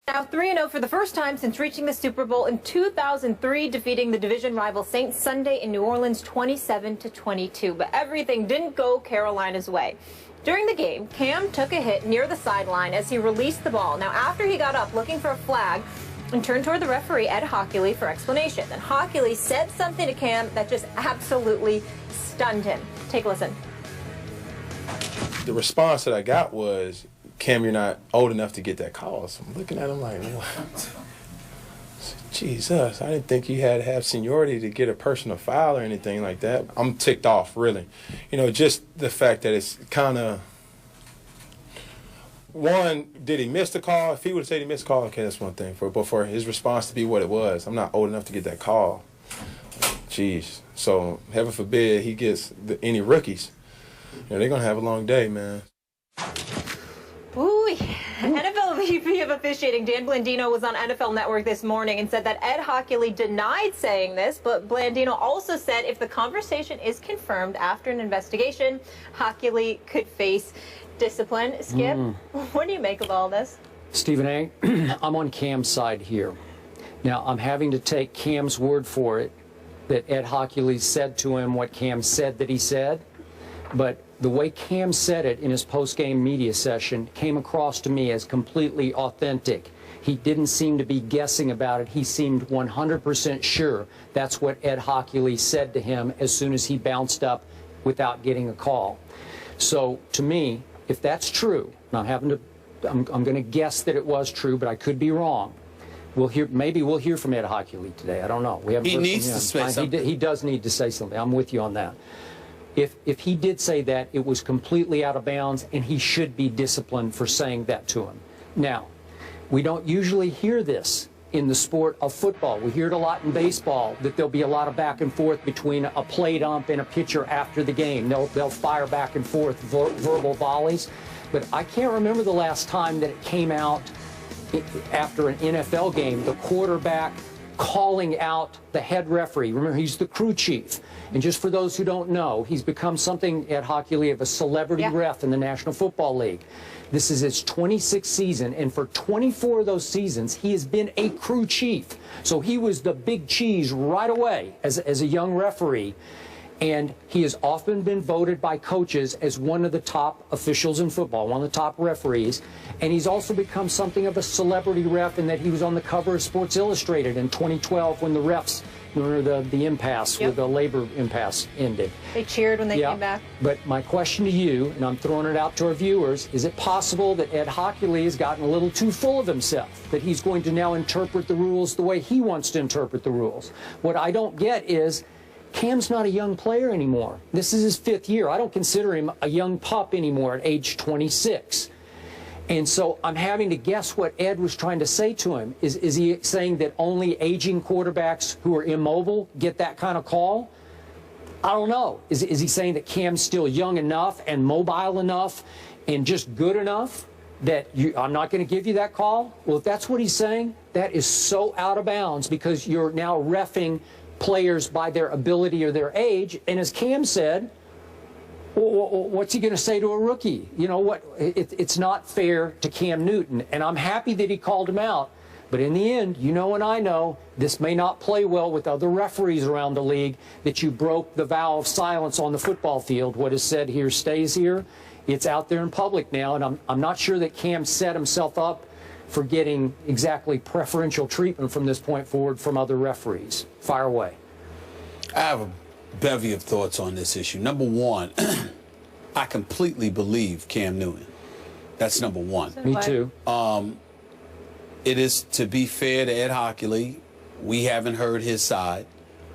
Now 3-0 for the first time since reaching the Super Bowl in 2003, defeating the division rival Saints Sunday in New Orleans 27-22. But everything didn't go Carolina's way. During the game, Cam took a hit near the sideline as he released the ball. Now after he got up looking for a flag and turned toward the referee, Ed Hockley, for explanation. Then Hockley said something to Cam that just absolutely stunned him. Take a listen. The response that I got was, Cam, you're not old enough to get that call. So I'm looking at him like, what? Jesus, I didn't think you had to have seniority to get a personal foul or anything like that. I'm ticked off, really. You know, just the fact that it's kind of, one, did he miss the call? If he would have said he missed the call, okay, that's one thing. But for his response to be what it was, I'm not old enough to get that call. Jeez. So, heaven forbid he gets any rookies. You know, they're going to have a long day, man. Ooh, NFL VP of officiating Dan Blandino was on NFL Network this morning and said that Ed Hockley denied saying this, but Blandino also said if the conversation is confirmed after an investigation, Hockley could face discipline. Skip, what do you make of all this? Stephen A., I'm on Cam's side here. Now, I'm having to take Cam's word for it that Ed Hockley said to him what Cam said that he said, but the way Cam said it in his post-game media session came across to me as completely authentic. He didn't seem to be guessing about it. He seemed 100% sure that's what Ed Hockley said to him as soon as he bounced up without getting a call. So to me, if that's true, and I'm going to guess that it was true, but I could be wrong. Maybe we'll hear from Ed Hockley today. I don't know. We haven't heard from him. He needs to say something. He does need to say something. I'm with you on that. If he did say that, it was completely out of bounds, and he should be disciplined for saying that to him. Now, we don't usually hear this in the sport of football. We hear it a lot in baseball, that there'll be a lot of back and forth between a plate ump and a pitcher after the game. They'll fire back and forth verbal volleys. But I can't remember the last time that it came out after an NFL game, the quarterback calling out the head referee. Remember, he's the crew chief. And just for those who don't know, he's become something at Hockley of a celebrity ref in the National Football League. This is his 26th season, and for 24 of those seasons, he has been a crew chief. So he was the big cheese right away as a young referee. And he has often been voted by coaches as one of the top officials in football, one of the top referees. And he's also become something of a celebrity ref in that he was on the cover of Sports Illustrated in 2012 when the refs, remember the impasse, with the labor impasse ended. They cheered when they came back. But my question to you, and I'm throwing it out to our viewers, is it possible that Ed Hockley has gotten a little too full of himself, that he's going to now interpret the rules the way he wants to interpret the rules? What I don't get is, Cam's not a young player anymore. This is his 5th year. I don't consider him a young pup anymore at age 26. And so I'm having to guess what Ed was trying to say to him. Is he saying that only aging quarterbacks who are immobile get that kind of call? I don't know. Is he saying that Cam's still young enough and mobile enough and just good enough that I'm not going to give you that call? Well, if that's what he's saying, that is so out of bounds because you're now reffing players by their ability or their age. And as Cam said, what's he going to say to a rookie? You know what? It's not fair to Cam Newton. And I'm happy that he called him out. But in the end, you know and I know, this may not play well with other referees around the league, that you broke the vow of silence on the football field. What is said here stays here. It's out there in public now. And I'm not sure that Cam set himself up for getting exactly preferential treatment from this point forward from other referees. Fire away. I have a bevy of thoughts on this issue. Number one, I completely believe Cam Newton. That's number one. So Me too. It is, to be fair to Ed Hockley, we haven't heard his side.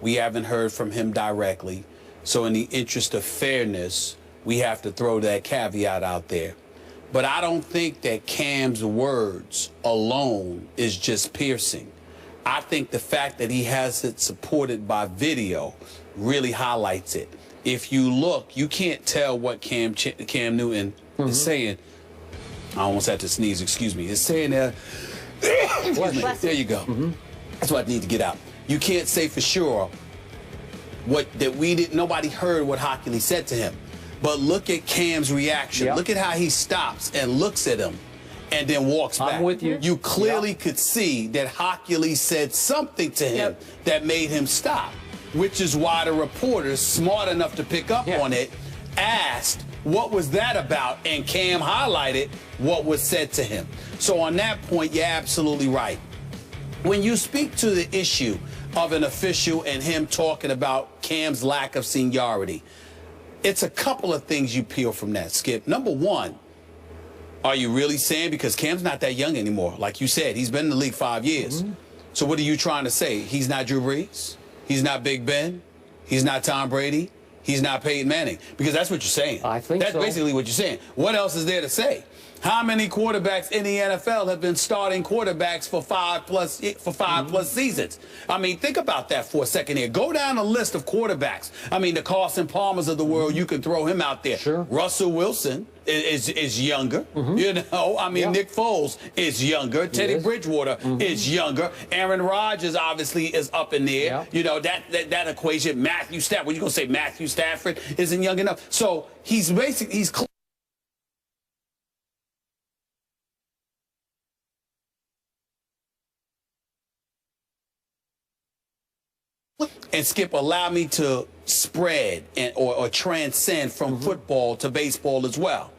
We haven't heard from him directly. So in the interest of fairness, we have to throw that caveat out there. But I don't think that Cam's words alone is just piercing. I think the fact that he has it supported by video really highlights it. If you look, you can't tell what Cam Newton is saying. I almost had to sneeze, excuse me. It's saying there, there you go. That's what I need to get out. You can't say for sure nobody heard what Hockley said to him. But look at Cam's reaction. Look at how he stops and looks at him. and then walks back. I'm with you. You clearly could see that Hockley said something to him that made him stop, which is why the reporters, smart enough to pick up on it, asked, what was that about? And Cam highlighted what was said to him. So on that point, you're absolutely right. When you speak to the issue of an official and him talking about Cam's lack of seniority, it's a couple of things you peel from that, Skip. Number one, are you really saying, because Cam's not that young anymore, like you said, he's been in the league 5 years. So what are you trying to say? He's not Drew Brees? He's not Big Ben? He's not Tom Brady? He's not Peyton Manning? Because that's what you're saying. I think that's basically what you're saying. What else is there to say? How many quarterbacks in the NFL have been starting quarterbacks for five plus seasons? I mean, think about that for a second here. Go down a list of quarterbacks. I mean, the Carson Palmers of the world, you can throw him out there. Sure. Russell Wilson is younger. You know, I mean, Nick Foles is younger. Teddy Bridgewater is younger. Aaron Rodgers obviously is up in there. You know, that equation. Matthew Stafford. What you gonna say? Matthew Stafford isn't young enough. So he's And Skip, allow me to spread or transcend from football to baseball as well.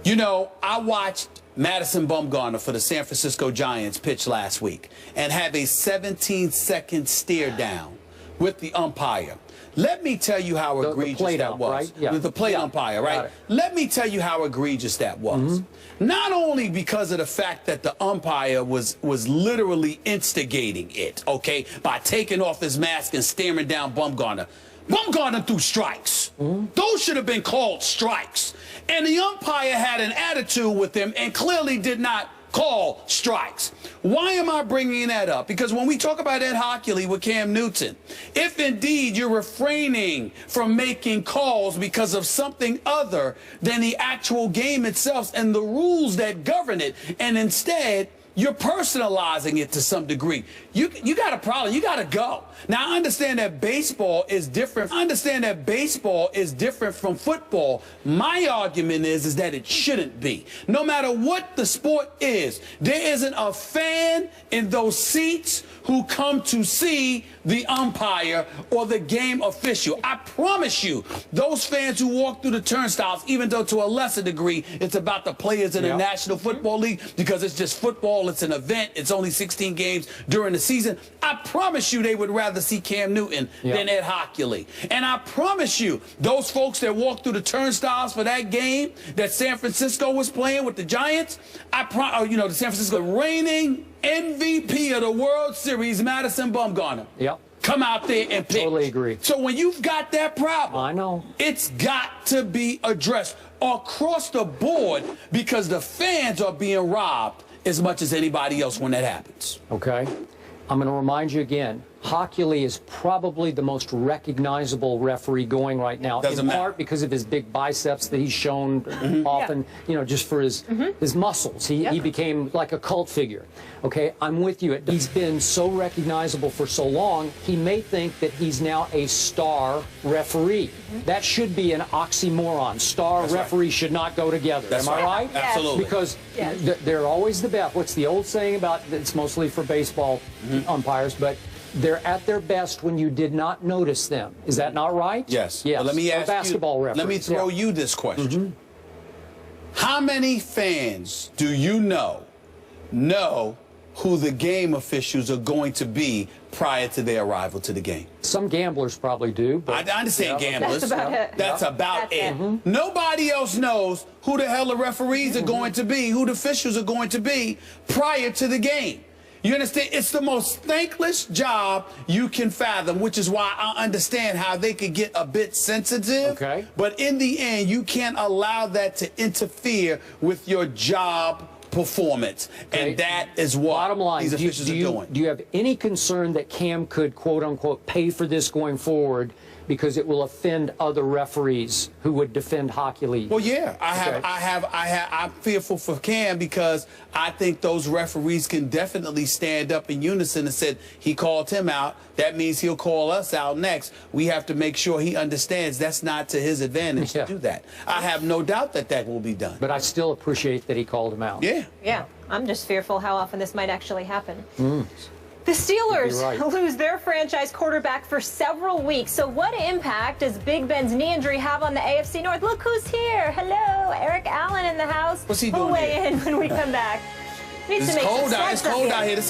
You know, I watched Madison Bumgarner for the San Francisco Giants pitch last week and have a 17-second stare down with the umpire. Let me tell you how egregious that was. Right? The plate umpire, right? Let me tell you how egregious that was. Not only because of the fact that the umpire was literally instigating it, okay, by taking off his mask and staring down Bumgarner. Bumgarner threw strikes. Those should have been called strikes. And the umpire had an attitude with him and clearly did not call strikes. Why am I bringing that up? Because when we talk about Ed Hockley with Cam Newton, if indeed you're refraining from making calls because of something other than the actual game itself and the rules that govern it, and instead you're personalizing it to some degree, you got a problem. You got to go. Now, I understand that baseball is different. I understand that baseball is different from football. My argument is that it shouldn't be. No matter what the sport is, there isn't a fan in those seats who come to see the umpire or the game official. I promise you, those fans who walk through the turnstiles, even though to a lesser degree, it's about the players in the National Football League because it's just football, it's an event, it's only 16 games during the season. I promise you they would rather see Cam Newton than Ed Hockley. And I promise you, those folks that walked through the turnstiles for that game that San Francisco was playing with the Giants, the San Francisco reigning MVP of the World Series, Madison Bumgarner. Come out there and pitch. Totally agree. So when you've got that problem, I know, it's got to be addressed across the board because the fans are being robbed as much as anybody else when that happens. Okay. I'm going to remind you again, Hockley is probably the most recognizable referee going right now, in part because of his big biceps that he's shown often, you know, just for his muscles. He became like a cult figure. Okay, I'm with you. He's been so recognizable for so long, he may think that he's now a star referee. That should be an oxymoron. Star referee should not go together. Am I right? Absolutely. Because they're always the best. What's the old saying about, it's mostly for baseball umpires, but they're at their best when you did not notice them. Is that not right? Yes. Yes. Well, let me ask basketball referees. Let me throw you this question. How many fans do you know who the game officials are going to be prior to their arrival to the game? Some gamblers probably do. But I understand gamblers. That's about it. That's about it. Nobody else knows who the hell the referees are going to be, who the officials are going to be prior to the game. You understand? It's the most thankless job you can fathom, which is why I understand how they could get a bit sensitive. Okay. But in the end, you can't allow that to interfere with your job performance. Okay. And that is what these officials are doing. Do you have any concern that Cam could, quote unquote, pay for this going forward because it will offend other referees who would defend Hockey League. Well, yeah, I'm fearful for Cam because I think those referees can definitely stand up in unison and said he called him out. That means he'll call us out next. We have to make sure he understands that's not to his advantage to do that. I have no doubt that that will be done. But I still appreciate that he called him out. Yeah. Yeah, I'm just fearful how often this might actually happen. The Steelers lose their franchise quarterback for several weeks. So what impact does Big Ben's knee injury have on the AFC North? Look who's here. Hello, Eric Allen in the house. What's he we'll doing weigh here? in when we come back. It's cold out here.